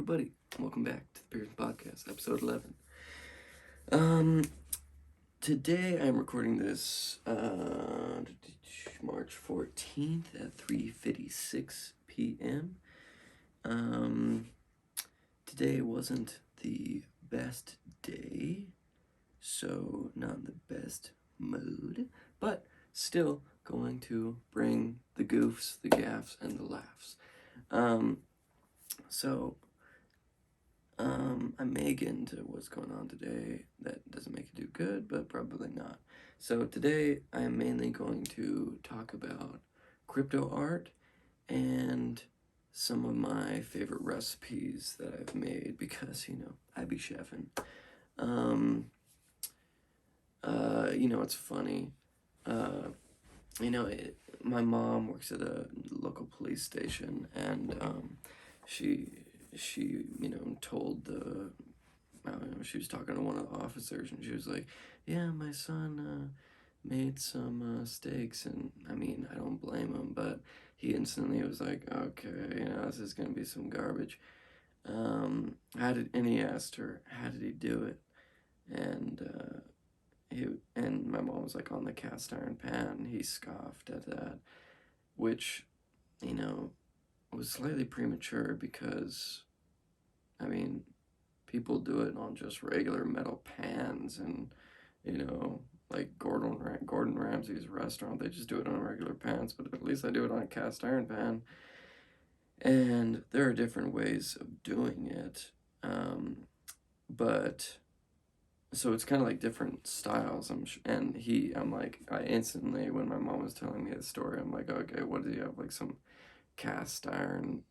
everybody. Welcome back to the Pearson Podcast, episode 11. Today I'm recording this March 14th at 3:56 p.m. Today wasn't the best day, so not in the best mood, but still going to bring the goofs, the gaffs, and the laughs. I may get into what's going on today. That doesn't make it do good, but probably not. So today I am mainly going to talk about crypto art and some of my favorite recipes that I've made because, I be chefing. It's funny. My mom works at a local police station, and she told she was talking to one of the officers, and she was like, yeah, my son made some steaks, and I don't blame him, but he instantly was like, okay, this is gonna be some garbage. And he asked her, how did he do it? And my mom was like, on the cast iron pan. He scoffed at that, which, was slightly premature because, people do it on just regular metal pans, and, like Gordon Ramsay's restaurant, they just do it on regular pans, but at least I do it on a cast iron pan. And there are different ways of doing it, but so it's kind of like different styles. I instantly, when my mom was telling me the story, I'm like, okay, what do you have? Like some cast iron,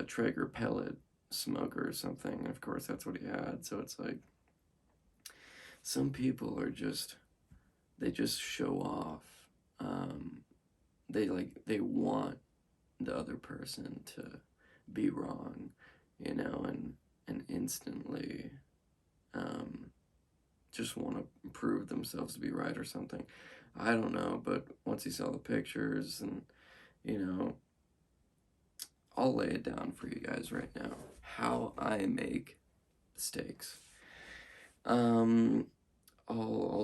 Traeger pellet smoker or something. And of course, that's what he had. So it's like, some people are they just show off. They want the other person to be wrong, and instantly just want to prove themselves to be right or something. I don't know, but once you saw the pictures, and I'll lay it down for you guys right now how I make steaks. I'll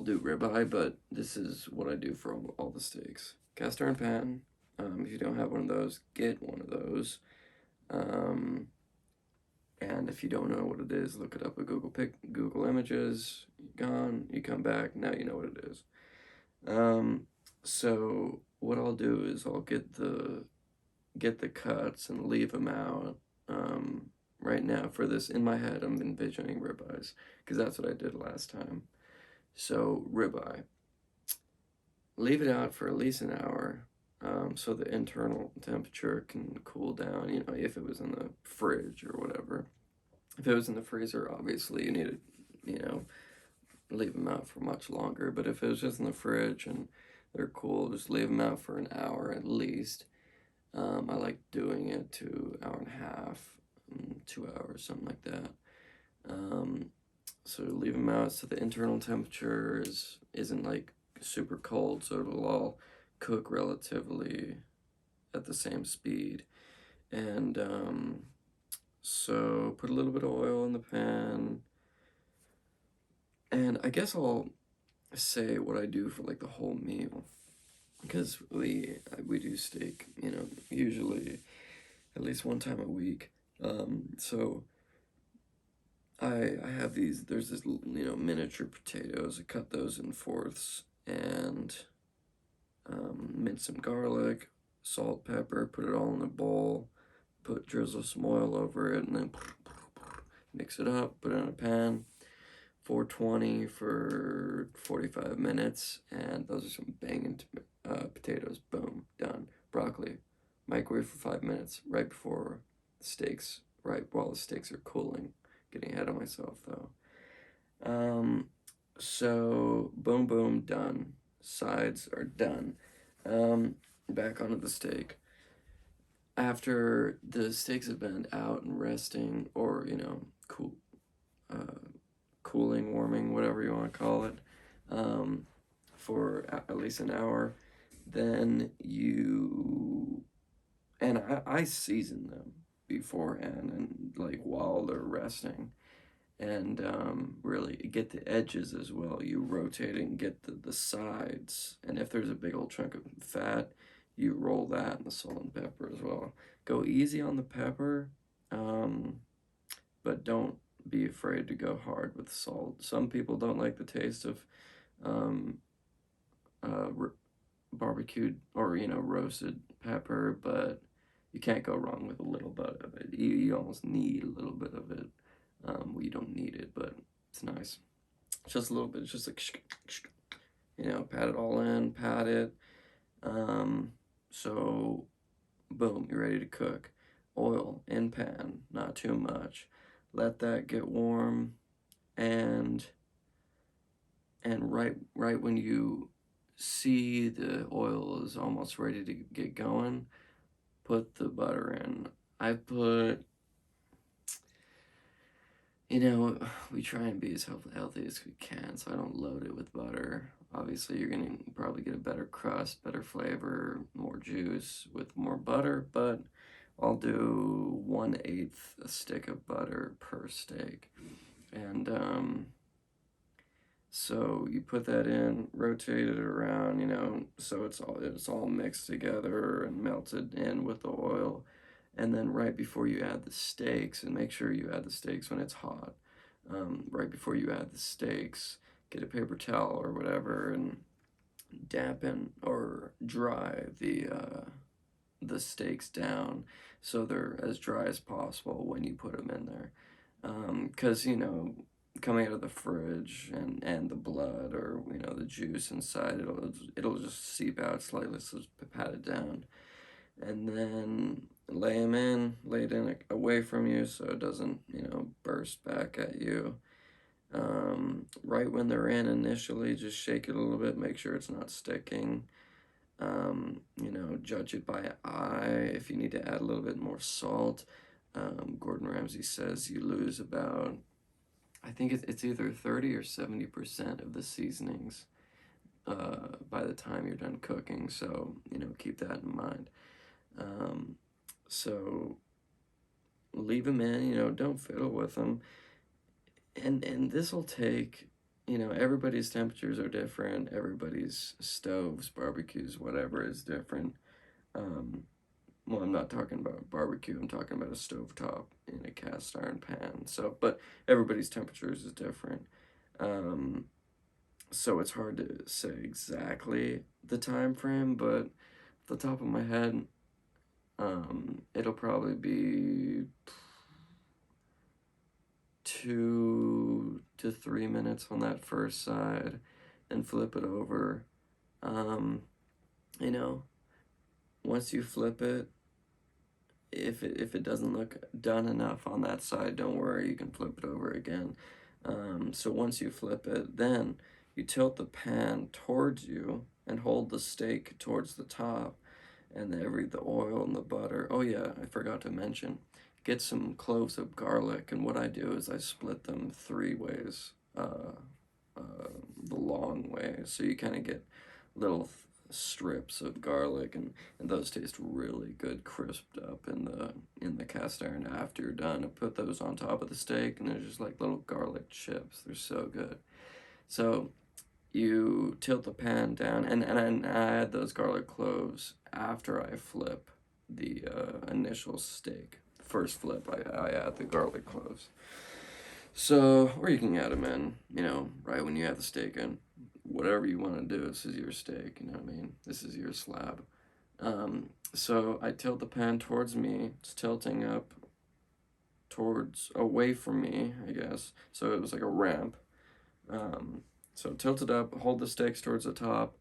do ribeye, but this is what I do for all the steaks. Cast iron pan. If you don't have one of those, get one of those. And if you don't know what it is, look it up at Google Images. Gone. You come back. Now you know what it is. So what I'll do is I'll get the cuts and leave them out. Right now for this, in my head, I'm envisioning ribeyes because that's what I did last time. So ribeye, leave it out for at least an hour, so the internal temperature can cool down. If it was in the fridge or whatever. If it was in the freezer, obviously you need to, leave them out for much longer. But if it was just in the fridge and they're cool, just leave them out for an hour at least. I like doing it to hour and a half, 2 hours, something like that. So leave them out so the internal temperature isn't like super cold, so it'll all cook relatively at the same speed. And so put a little bit of oil in the pan, and I guess I'll say what I do for like the whole meal, because we do steak, usually at least one time a week. So I have there's this, miniature potatoes. I cut those in fourths, and mince some garlic, salt, pepper, put it all in a bowl, drizzle some oil over it, and then mix it up, put it in a pan, 420 for 45 minutes, and those are some banging potatoes. Boom, done. Broccoli, microwave for 5 minutes, right before the steaks, right while the steaks are cooling. Getting ahead of myself though. So boom, boom, done. Sides are done. Back onto the steak. After the steaks have been out and resting, or cooling, warming, whatever you want to call it, for at least an hour, then I season them. beforehand and like while they're resting, and really get the edges as well. You rotate it and get the sides, and if there's a big old chunk of fat, you roll that in the salt and pepper as well. Go easy on the pepper, um, but don't be afraid to go hard with salt. Some people don't like the taste of um, uh, barbecued or roasted pepper, but you can't go wrong with a little bit of it. You almost need a little bit of it. Well, you don't need it, but it's nice. Just a little bit. It's just like pat it all in, pat it. So boom, you're ready to cook. Oil in pan, not too much. Let that get warm, and right when you see the oil is almost ready to get going, put the butter in. I put, we try and be as healthy as we can, so I don't load it with butter. Obviously, you're gonna probably get a better crust, better flavor, more juice with more butter, but I'll do 1/8 a stick of butter per steak. And so you put that in, rotate it around, so it's all mixed together and melted in with the oil. And then right before you add the steaks, and make sure you add the steaks when it's hot. Right before you add the steaks, get a paper towel or whatever and dampen or dry the steaks down so they're as dry as possible when you put them in there. Because coming out of the fridge and the blood or the juice inside, it'll just seep out slightly, so just pat it down, and then lay it in away from you so it doesn't burst back at you. Right when they're in initially, just shake it a little bit, make sure it's not sticking. Judge it by eye. If you need to add a little bit more salt, Gordon Ramsay says you lose about, I think it's either 30 or 70% of the seasonings by the time you're done cooking. So, keep that in mind. So leave them in, don't fiddle with them. And this will take, everybody's temperatures are different. Everybody's stoves, barbecues, whatever is different. Well, I'm not talking about barbecue. I'm talking about a stovetop in a cast iron pan. So, but everybody's temperatures is different. So it's hard to say exactly the time frame, but off the top of my head, it'll probably be 2 to 3 minutes on that first side, then flip it over. Um, you know, Once you flip it, if it doesn't look done enough on that side, don't worry, you can flip it over again. So once you flip it, then you tilt the pan towards you and hold the steak towards the top, and the oil and the butter. Oh yeah, I forgot to mention, get some cloves of garlic, and what I do is I split them 3 ways, the long way, so you kind of get little strips of garlic, and those taste really good, crisped up in the cast iron after you're done. I put those on top of the steak, and they're just like little garlic chips. They're so good. So you tilt the pan down, and I add those garlic cloves after I flip the initial steak. First flip, I add the garlic cloves. So, or you can add them in, right when you add the steak in. Whatever you want to do, this is your steak, you know what I mean? This is your slab. So I tilt the pan towards me. It's tilting up away from me, I guess. So it was like a ramp. So tilt it up, hold the steaks towards the top.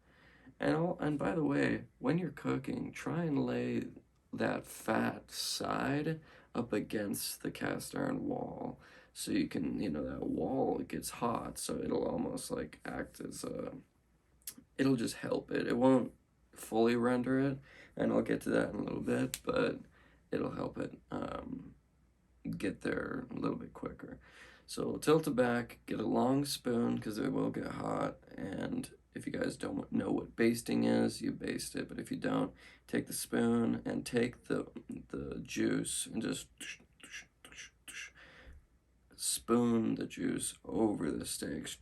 And by the way, when you're cooking, try and lay that fat side up against the cast iron wall. So you can, that wall gets hot, so it'll almost like act as it'll just help it. It won't fully render it, and I'll get to that in a little bit, but it'll help it get there a little bit quicker. So tilt it back, get a long spoon because it will get hot, and if you guys don't know what basting is, you baste it, but if you don't, take the spoon and take the the juice and just spoon the juice over the steaks.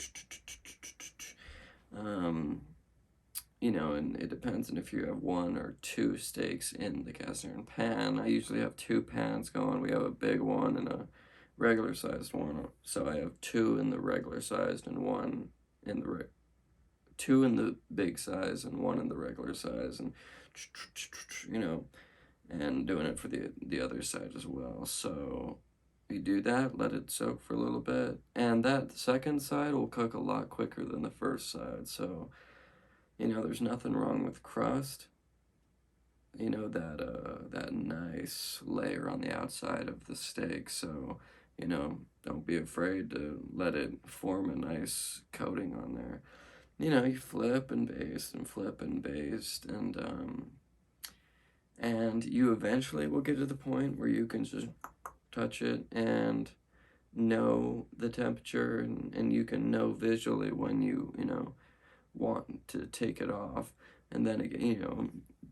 And it depends on if you have one or two steaks in the cast iron pan. I usually have two pans going. We have a big one and a regular sized one. So I have two in the regular sized and one in the two in the big size and one in the regular size, and and doing it for the other side as well. So you do that, let it soak for a little bit, and that second side will cook a lot quicker than the first side. So there's nothing wrong with crust. That nice layer on the outside of the steak. So don't be afraid to let it form a nice coating on there. You flip and baste and flip and baste, and you eventually will get to the point where you can just touch it and know the temperature, and you can know visually when you want to take it off. And then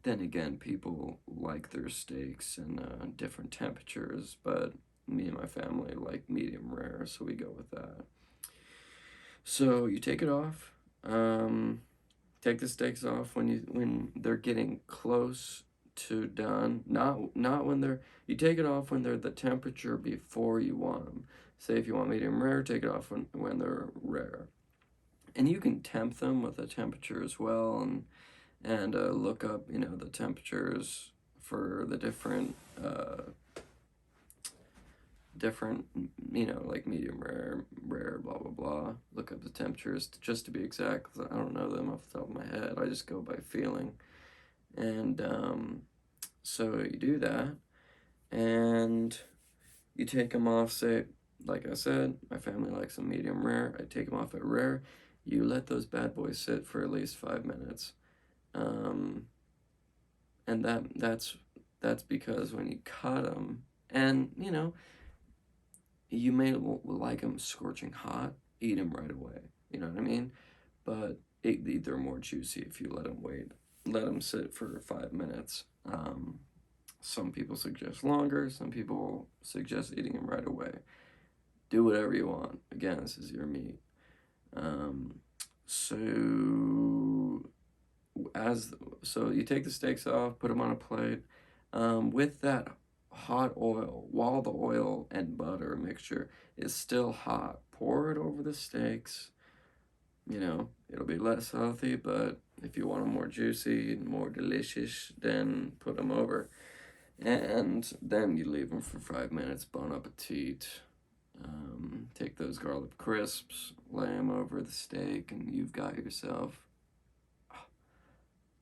again, people like their steaks in different temperatures, but me and my family like medium rare, so we go with that. So you take it off. Take the steaks off when they're getting close to done. Not when they're. You take it off when they're the temperature before you want them. Say if you want medium rare, take it off when they're rare. And you can temp them with a temperature as well, and look up the temperatures for the different like medium rare, blah blah blah. Look up the temperatures just to be exact, because I don't know them off the top of my head. I just go by feeling. And so you do that, and you take them off. Say, like I said, my family likes them medium rare. I take them off at rare. You let those bad boys sit for at least 5 minutes, and that's because when you cut them, and you may like them scorching hot, eat them right away. You know what I mean? But they're more juicy if you let them sit for 5 minutes. Some people suggest longer. Some people suggest eating them right away. Do whatever you want. Again, this is your meat. So you take the steaks off, put them on a plate, with that hot oil, while the oil and butter mixture is still hot. Pour it over the steaks. It'll be less healthy, but if you want them more juicy and more delicious, then put them over. And then you leave them for 5 minutes. Bon appetit. Take those garlic crisps, lay them over the steak, and you've got yourself.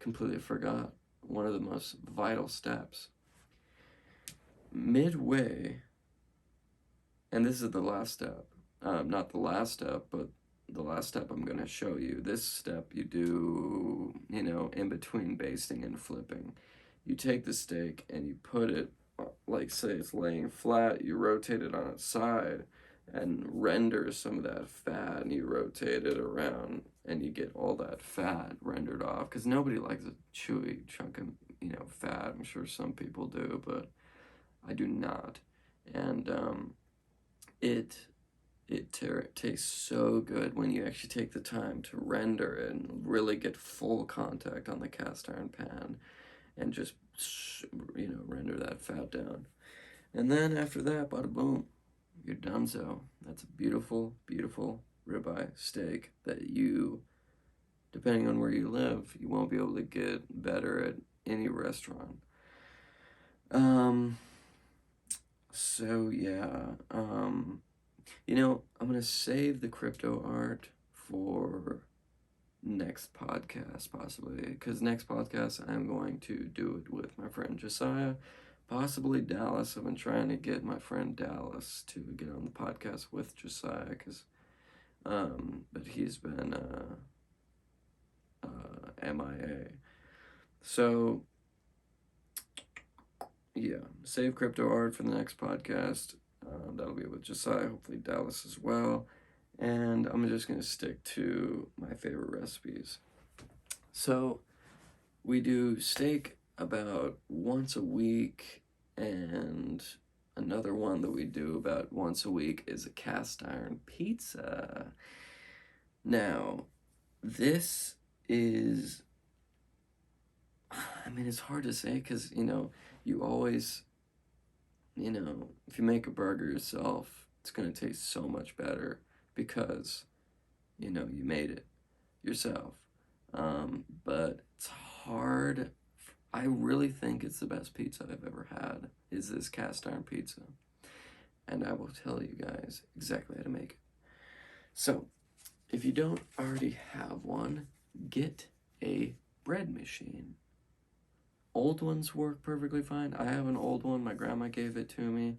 Completely forgot one of the most vital steps. Midway, and this is the last step. Not the last step, but the last step I'm going to show you. This step you do, in between basting and flipping. You take the steak and you put it, like say it's laying flat, you rotate it on its side and render some of that fat, and you rotate it around and you get all that fat rendered off, because nobody likes a chewy chunk of fat. I'm sure some people do, but I do not. And it tastes so good when you actually take the time to render it and really get full contact on the cast iron pan, and just render that fat down. And then after that, bada boom, you're done. So that's a beautiful, beautiful ribeye steak that you, depending on where you live, you won't be able to get better at any restaurant. So yeah, I'm gonna save the crypto art for next podcast, possibly, because next podcast I'm going to do it with my friend Josiah, possibly Dallas. I've been trying to get my friend Dallas to get on the podcast with Josiah, but he's been MIA. So yeah, save crypto art for the next podcast. That'll be with Josiah, hopefully Dallas as well. And I'm just going to stick to my favorite recipes. So we do steak about once a week, And another one that we do about once a week is a cast iron pizza. Now, this is, I mean, it's hard to say because, you always, if you make a burger yourself, it's going to taste so much better because, you made it yourself. But it's hard. I really think it's the best pizza I've ever had, is this cast iron pizza. And I will tell you guys exactly how to make it. So, if you don't already have one, get a bread machine. Old ones work perfectly fine. I have an old one. My grandma gave it to me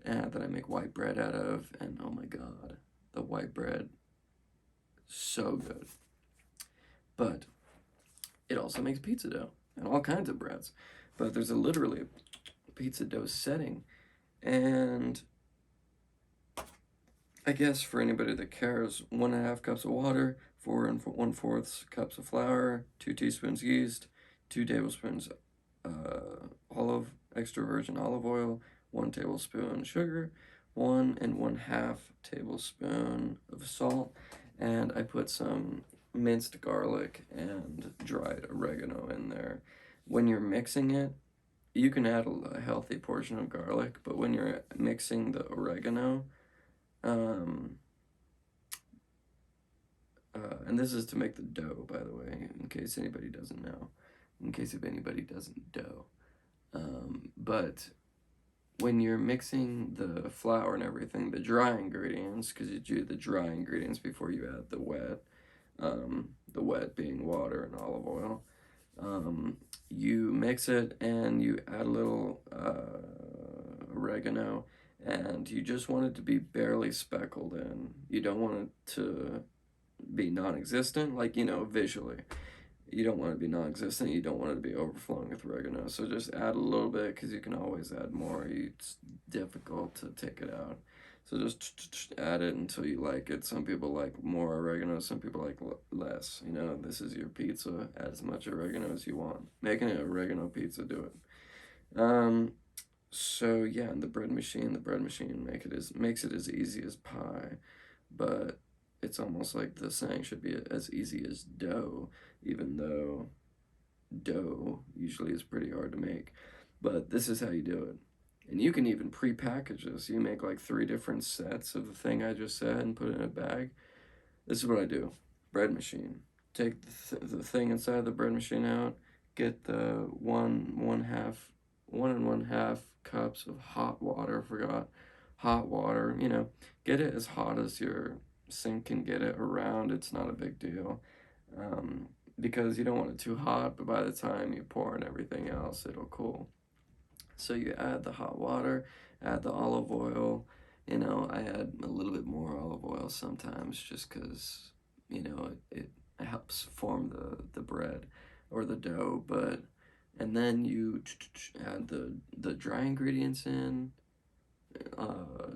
that I make white bread out of. And oh my god, the white bread, so good. But it also makes pizza dough and all kinds of breads. But there's literally a pizza dough setting. And I guess for anybody that cares, 1.5 cups of water, 4 1/4 cups of flour, 2 teaspoons yeast, 2 tablespoons extra virgin olive oil, 1 tablespoon sugar, 1 1/2 tablespoon of salt, and I put some minced garlic and dried oregano in there. When you're mixing it, you can add a healthy portion of garlic, but when you're mixing the oregano, um, and this is to make the dough, by the way, in case anybody doesn't know, in case if anybody doesn't dough. But when you're mixing the flour and everything, the dry ingredients, because you do the dry ingredients before you add the wet being water and olive oil, you mix it and you add a little oregano, and you just want it to be barely speckled in. You don't want it to be non-existent, like, visually. You don't want it to be non-existent. You don't want it to be overflowing with oregano. So just add a little bit because you can always add more. It's difficult to take it out. So just add it until you like it. Some people like more oregano. Some people like less. This is your pizza. Add as much oregano as you want. Making an oregano pizza, do it. So yeah, and the bread machine makes it as easy as pie, but it's almost like the saying should be as easy as dough, even though dough usually is pretty hard to make. But this is how you do it. And you can even pre-package this. You make like 3 different sets of the thing I just said and put it in a bag. This is what I do. Bread machine. Take the thing inside the bread machine out. Get the 1 1/2 cups of hot water. Forgot hot water. Get it as hot as your sink can get it around. It's not a big deal, because you don't want it too hot, but by the time you pour in everything else, it'll cool. So you add the hot water, add the olive oil. I add a little bit more olive oil sometimes just because, it helps form the bread or the dough. And then you add the dry ingredients in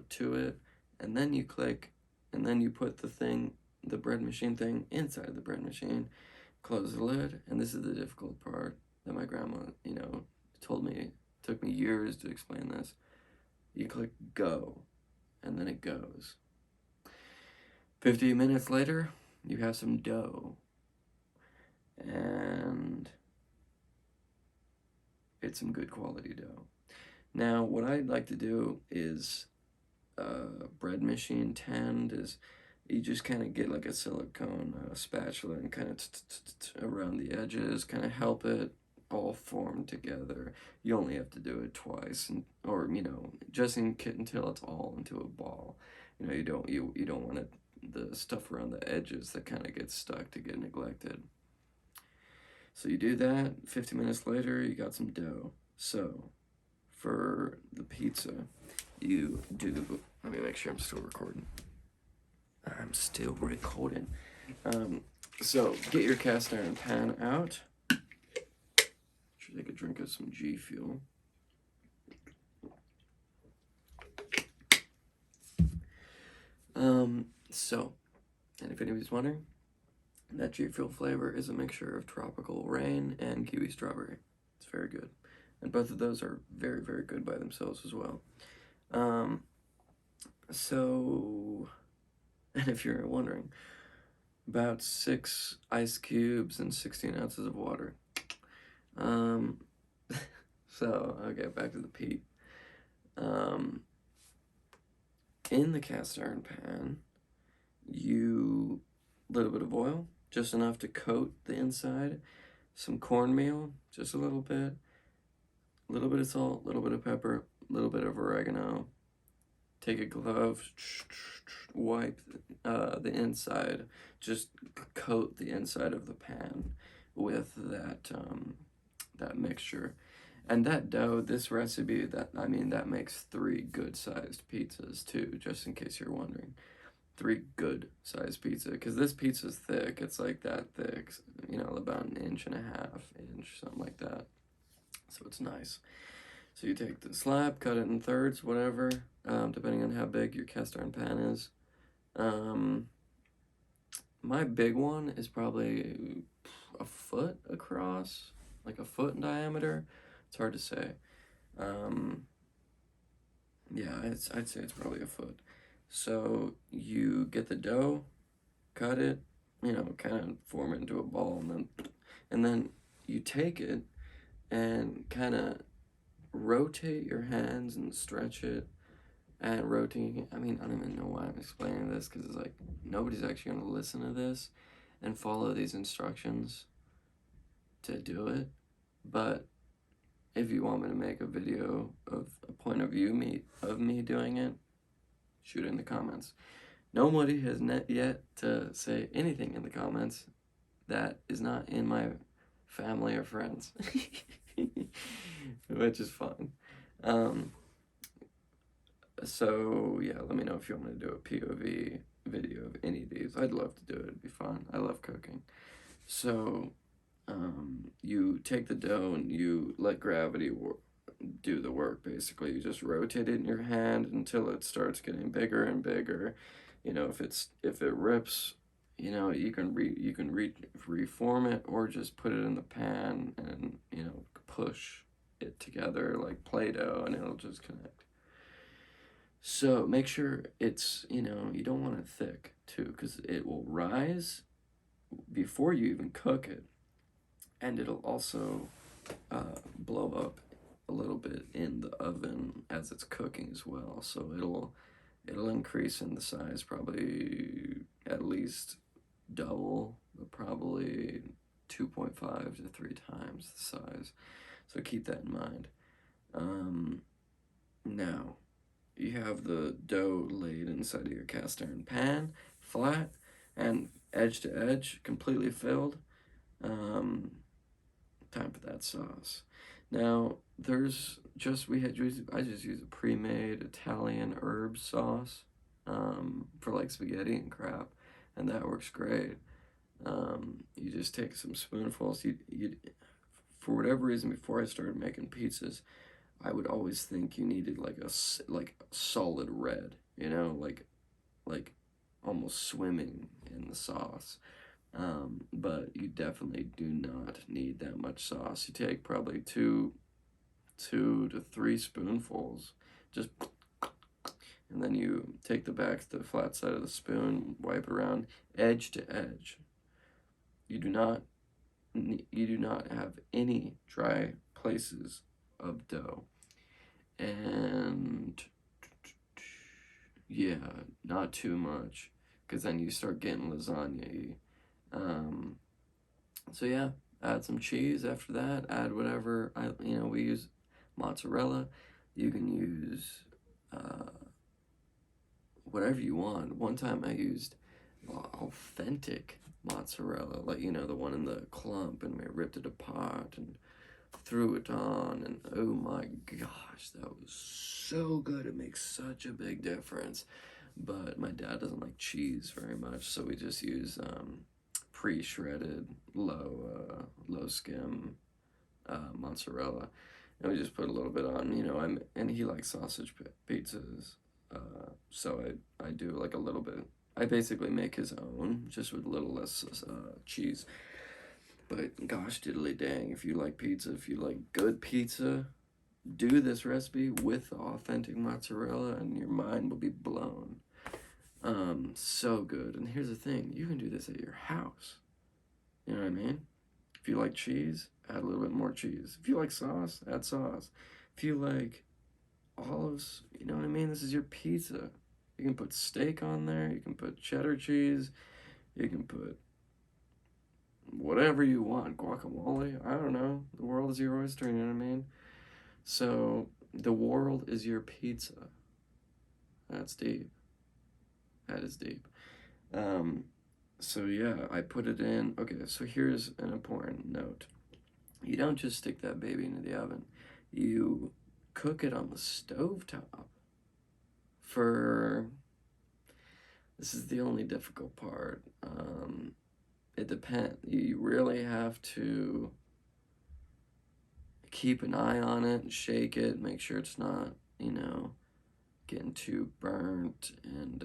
to it, and then you put the bread machine thing inside the bread machine, close the lid, and this is the difficult part that my grandma, told me. It took me years to explain this. You click go, and then it goes. 50 minutes later, you have some dough, and it's some good quality dough. Now, what I'd like to do is bread machine tend is you just kind of get like a silicone spatula and kind of around the edges, kind of help it all form together. You only have to do it twice, or just until it's all into a ball. You don't want the stuff around the edges that kind of gets stuck to get neglected. So you do that. 50 minutes later, you got some dough. So for the pizza, you do. Let me make sure I'm still recording. I'm still recording. So get your cast iron pan out. Should take a drink of some G Fuel. And if anybody's wondering, that G Fuel flavor is a mixture of tropical rain and kiwi strawberry. It's very good. and both of those are very, very good by themselves as well. Um, so, and if you're wondering, about 6 ice cubes and 16 ounces of water. Um, so, okay, back to the peat. Um, in the cast iron pan, you little bit of oil, just enough to coat the inside, some cornmeal, just a little bit of salt, a little bit of pepper, a little bit of oregano. Take a glove, wipe the inside, just coat the inside of the pan with that mixture. And that dough, this recipe, that makes 3 good sized pizzas too, just in case you're wondering. 3 good sized pizza, because this pizza's thick. It's like that thick, about an inch and a half, inch, something like that. So it's nice. So you take the slab, cut it in thirds, whatever, depending on how big your cast iron pan is. My big one is probably a foot across, like a foot in diameter. It's hard to say. Um, yeah, I'd say it's probably a foot. So you get the dough, cut it, kind of form it into a ball, and then you take it and kind of rotate your hands and stretch it and rotating it. I mean, I don't even know why I'm explaining this, because it's like nobody's actually going to listen to this and follow these instructions to do it. But if you want me to make a video of a point of view of me doing it, shoot it in the comments. Nobody has yet to say anything in the comments that is not in my family or friends, which is fun. So yeah, let me know if you want me to do a POV video of any of these. I'd love to do it. It'd be fun. I love cooking. So you take the dough and you let gravity do the work. Basically, you just rotate it in your hand until it starts getting bigger and bigger. If it rips, you can reform it, or just put it in the pan and push it together like Play-Doh, and it'll just connect. So make sure it's, you don't want it thick too, because it will rise before you even cook it, and it'll also blow up a little bit in the oven as it's cooking as well. So it'll increase in the size, probably at least double, but probably 2.5 to 3 times the size. So keep that in mind. Now, you have the dough laid inside of your cast iron pan, flat and edge to edge, completely filled. Time for that sauce. Now, I just use a pre-made Italian herb sauce for like spaghetti and crap, and that works great. You just take some spoonfuls. For whatever reason, before I started making pizzas, I would always think you needed like a solid red, like almost swimming in the sauce. But you definitely do not need that much sauce. You take probably two to three spoonfuls, just, and then you take the flat side of the spoon, wipe around edge to edge. You do not have any dry places of dough. And yeah, not too much, because then you start getting lasagna. So yeah, add some cheese after that. Add whatever we use mozzarella. You can use whatever you want. One time I used authentic mozzarella, like the one in the clump, and we ripped it apart and threw it on, and oh my gosh, that was so good. It makes such a big difference. But my dad doesn't like cheese very much, so we just use pre-shredded low skim mozzarella, and we just put a little bit on. And he likes sausage pizzas, so I do like a little bit. I basically make his own, just with a little less cheese. But gosh diddly dang, if you like pizza, if you like good pizza, do this recipe with authentic mozzarella and your mind will be blown. So good. And here's the thing, you can do this at your house. You know what I mean? If you like cheese, add a little bit more cheese. If you like sauce, add sauce. If you like olives, you know what I mean? This is your pizza. You can put steak on there, you can put cheddar cheese, you can put whatever you want, guacamole, I don't know. The world is your oyster, you know what I mean? So, the world is your pizza. That's deep. That is deep. Um, so yeah, I put it in. Okay, so here's an important note. You don't just stick that baby into the oven. You cook it on the stovetop for, this is the only difficult part. It depends. You really have to keep an eye on it and shake it, make sure it's not, getting too burnt, and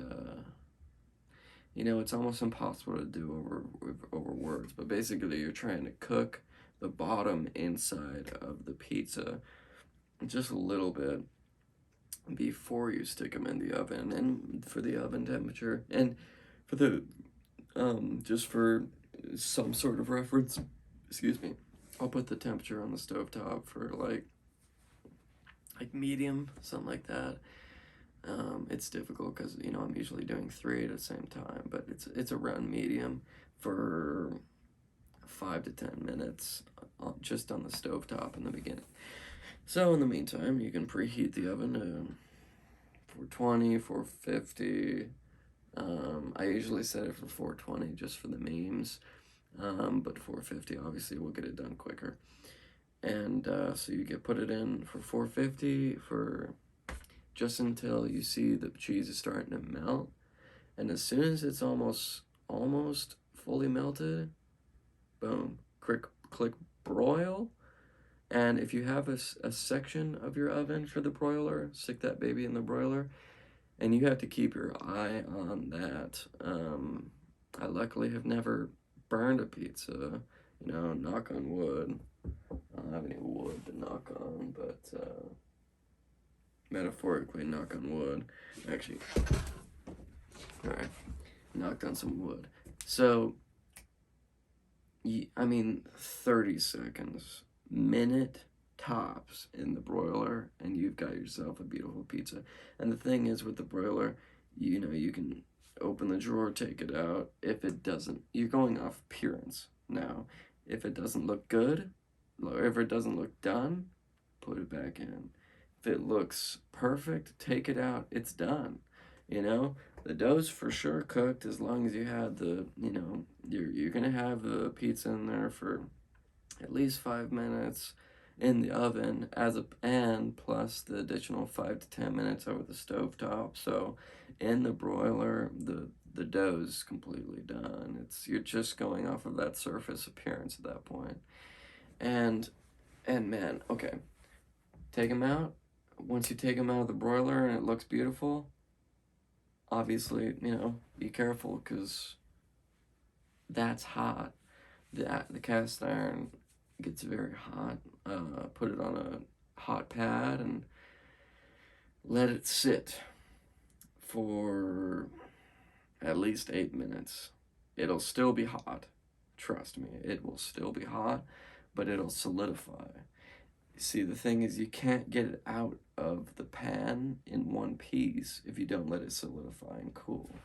it's almost impossible to do over words, but basically you're trying to cook the bottom inside of the pizza just a little bit before you stick them in the oven, and for the oven temperature, and for the just for some sort of reference, excuse me, I'll put the temperature on the stovetop for like medium, something like that. It's difficult because I'm usually doing 3 at the same time, but it's around medium for 5 to 10 minutes, just on the stovetop in the beginning. So in the meantime, you can preheat the oven to 420, 450. I usually set it for 420 just for the memes, but 450 obviously will get it done quicker. And so you put it in for 450 for just until you see the cheese is starting to melt, and as soon as it's almost fully melted, boom, click broil. And if you have a section of your oven for the broiler, stick that baby in the broiler, and you have to keep your eye on that. I luckily have never burned a pizza, knock on wood. I don't have any wood to knock on, but metaphorically knock on wood. Actually, alright, knocked on some wood. So, 30 seconds, minute tops in the broiler, and you've got yourself a beautiful pizza. And the thing is with the broiler, you can open the drawer, take it out. If it doesn't, you're going off appearance now. If it doesn't look good, or if it doesn't look done, put it back in. If it looks perfect, take it out. It's done. The dough's for sure cooked as long as you had you're gonna have the pizza in there for at least 5 minutes in the oven, and plus the additional 5 to 10 minutes over the stovetop. So in the broiler, the dough's completely done. You're just going off of that surface appearance at that point. And man, okay, take them out. Once you take them out of the broiler and it looks beautiful, obviously, be careful because that's hot. The cast iron gets very hot. Put it on a hot pad and let it sit for at least 8 minutes. It'll still be hot. Trust me, it will still be hot, but it'll solidify. See, the thing is, you can't get it out of the pan in one piece if you don't let it solidify and cool.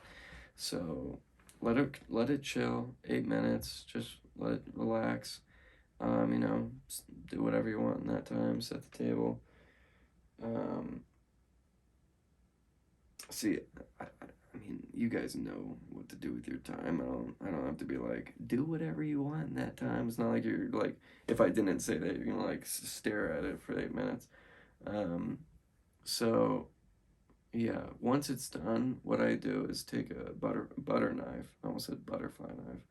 So let it chill 8 minutes. Just let it relax. Do whatever you want in that time. Set the table. See, you guys know what to do with your time. I don't have to be like, do whatever you want in that time. It's not like you're like, if I didn't say that, you're gonna like stare at it for 8 minutes. So yeah, once it's done, what I do is take a butter knife. I almost said butterfly knife.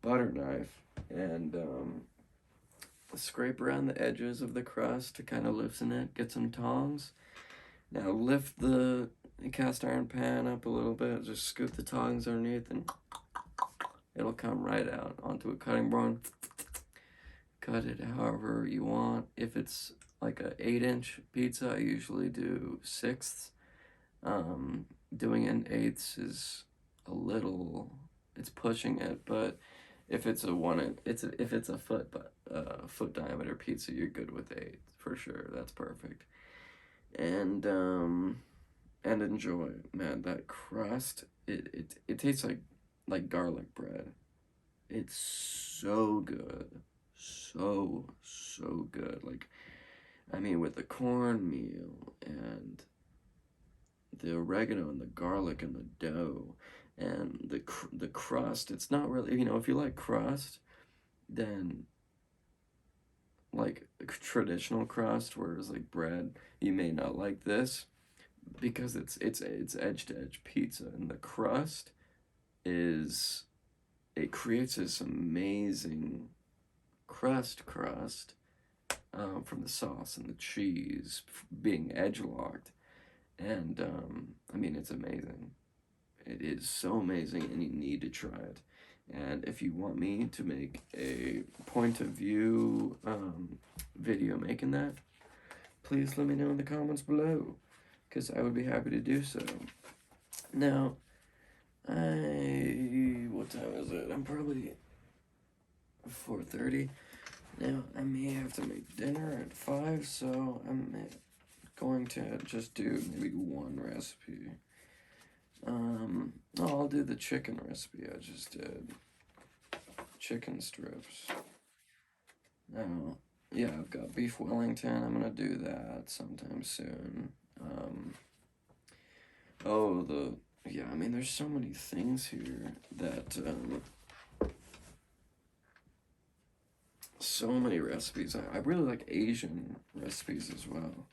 Butter knife, and scrape around the edges of the crust to kind of loosen it. Get some tongs. Now lift the cast iron pan up a little bit. Just scoop the tongs underneath, and it'll come right out onto a cutting board. cut it however you want. If it's like a 8-inch pizza, I usually do sixths. Doing it in eighths is a little, it's pushing it, but if it's a if it's a foot diameter pizza, you're good with eight for sure. That's perfect. And and enjoy, man. That crust, it tastes like garlic bread. It's so good, so good. Like, I mean, with the cornmeal and the oregano and the garlic and the dough and the crust. It's not really, if you like crust, then like traditional crust, whereas like bread, you may not like this because it's edge to edge pizza, and the crust is it creates this amazing crust from the sauce and the cheese being edge locked, and I mean it's amazing. It is so amazing, and you need to try it. And if you want me to make a point of view video making that, please let me know in the comments below, because I would be happy to do so. Now, what time is it? I'm probably 4:30. Now, I may have to make dinner at 5, so I'm going to just do maybe one recipe. I'll do the chicken recipe I just did. Chicken strips. Now, yeah, I've got beef Wellington. I'm gonna do that sometime soon. Yeah, I mean, there's so many things here that, so many recipes. I really like Asian recipes as well.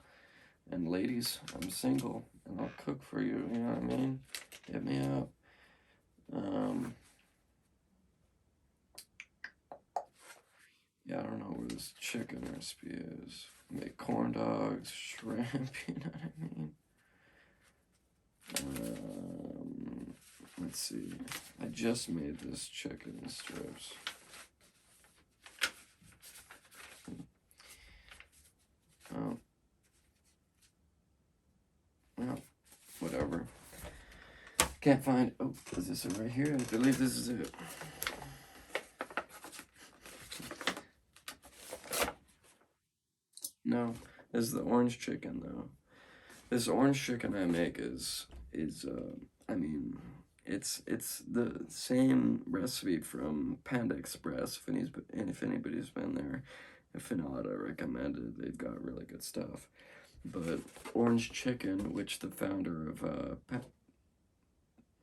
And ladies, I'm single, and I'll cook for you, you know what I mean? Hit me up. Yeah, I don't know where this chicken recipe is. Make corn dogs, shrimp, you know what I mean? Let's see. I just made this chicken strips. Oh. Well, whatever. Can't find. Oh, is this it right here? I believe this is it. No, this is the orange chicken though. This orange chicken I make is I mean, it's the same recipe from Panda Express. If anybody's been there, if not, I recommend it. They've got really good stuff. But orange chicken, which the founder of I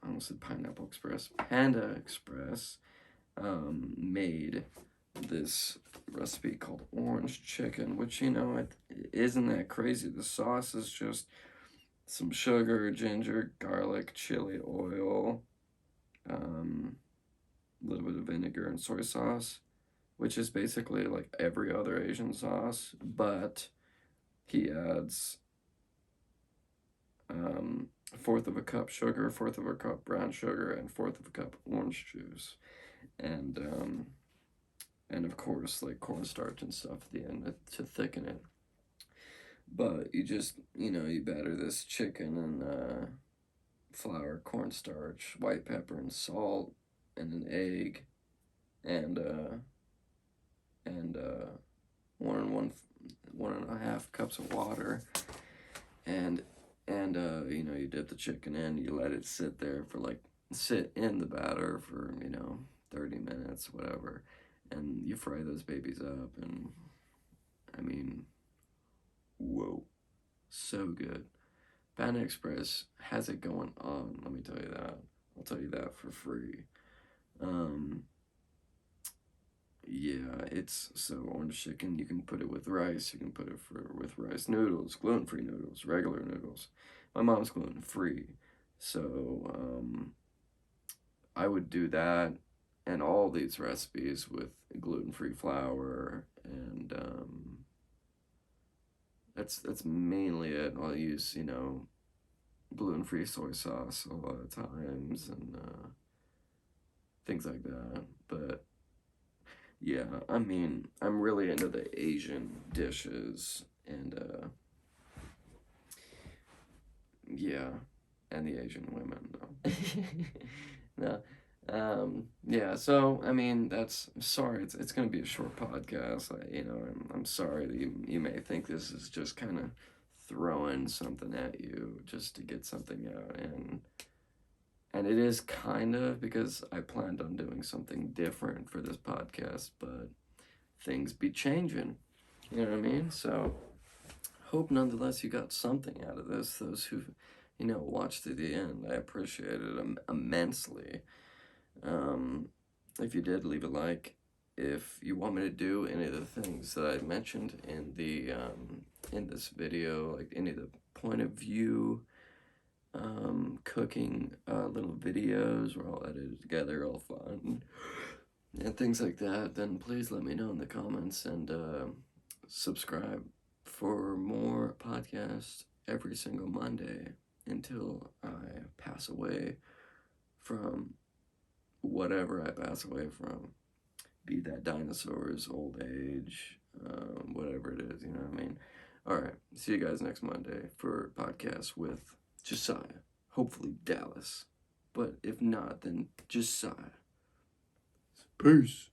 almost said Pineapple Express, Panda Express, made this recipe called orange chicken, which, it isn't that crazy. The sauce is just some sugar, ginger, garlic, chili oil, a little bit of vinegar and soy sauce, which is basically like every other Asian sauce, but he adds a fourth of a cup sugar, a fourth of a cup brown sugar, and a fourth of a cup orange juice, and of course like cornstarch and stuff at the end to thicken it. But you just, you batter this chicken and flour, cornstarch, white pepper, and salt, and an egg, and one and a half cups of water, and you dip the chicken in, you let it sit in the batter for 30 minutes, whatever, and you fry those babies up, and I mean, whoa, so good. Panda Express has it going on, let me tell you that. I'll tell you that for free. Yeah, it's so orange chicken. You can put it with rice. You can put it with rice noodles, gluten-free noodles, regular noodles. My mom's gluten-free, so I would do that and all these recipes with gluten-free flour, and that's mainly it. I'll use gluten-free soy sauce a lot of times, and things like that. But Yeah, I mean, I'm really into the Asian dishes, and yeah, and the Asian women though. No. Yeah, so I mean that's sorry, it's gonna be a short podcast. I'm sorry that you may think this is just kinda throwing something at you just to get something out, and it is kind of because I planned on doing something different for this podcast, but things be changing. You know what I mean? So hope nonetheless you got something out of this. Those who, watched to the end, I appreciate it immensely. Um, if you did, leave a like. If you want me to do any of the things that I mentioned in this video, like any of the point of view, cooking little videos where all edited together, all fun, and things like that, then please let me know in the comments and subscribe for more podcasts every single Monday until I pass away from whatever I pass away from. Be that dinosaurs, old age, whatever it is, you know what I mean? Alright, see you guys next Monday for podcast with Josiah. Hopefully Dallas. But if not, then Josiah. Peace.